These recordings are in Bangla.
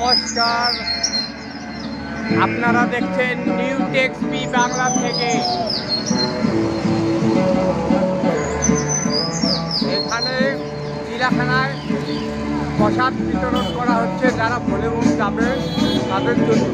নমস্কার, আপনারা দেখছেন নিউ টেক্সপি বাংলা থেকে। এখানে চিড়িয়াখানায় প্রসাদ বিতরণ করা হচ্ছে যারা ভোলেবম যাবে তাদের জন্য।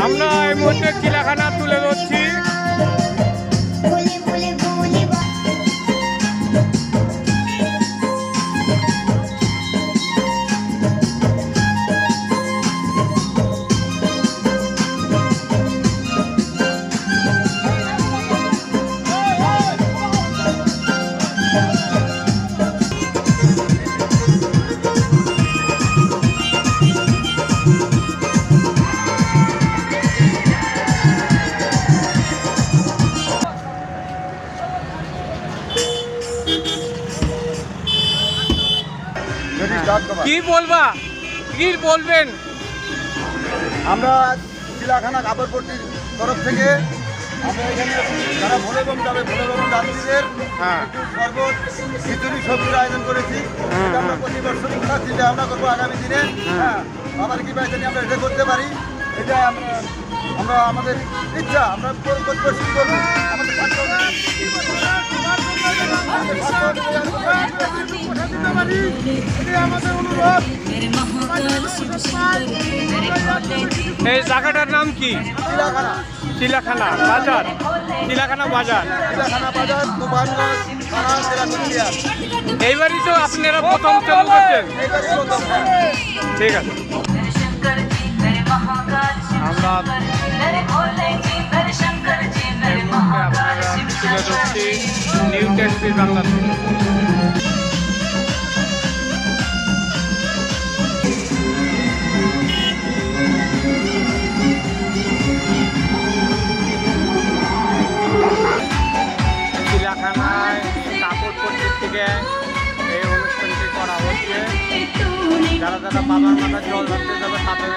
আমরা এই মুহূর্তে চিড়িয়াখানা তুলে ধরছি। কি বলবেন? আমরা চিড়িয়াখানা কাপড়পট্টির তরফ থেকে আমরা এখানে যারা ভোলেবম যাবে ভোলেবম যাত্রীদের শরবত খিচুড়ি সবজির আয়োজন করেছি। আমরা প্রতি বছরই চিন্তা ভাবনা করবো আগামী দিনে। আমার কি পাইছে আমরা এটা করতে পারি, এটা আমরা আমাদের ইচ্ছা আমরা প্রতিবর্ষই করবো। আমাদের অনুরোধ। এই জায়গাটার নাম কি? চিড়িয়াখানা বাজার। চিড়িয়াখানা বাজার, এইবারই তো আপনারা প্রথম চালু করছেন। ঠিক আছে, আমরা আপনারা তুলে ধরছি নিউ টেক্সপি বাংলা থেকে। চিড়িয়াখানায় কাপড়পট্টির থেকে এই অনুষ্ঠানটি করা হচ্ছে। যারা যারা বাবার মাথায় জল ধরতে যাবে তাদের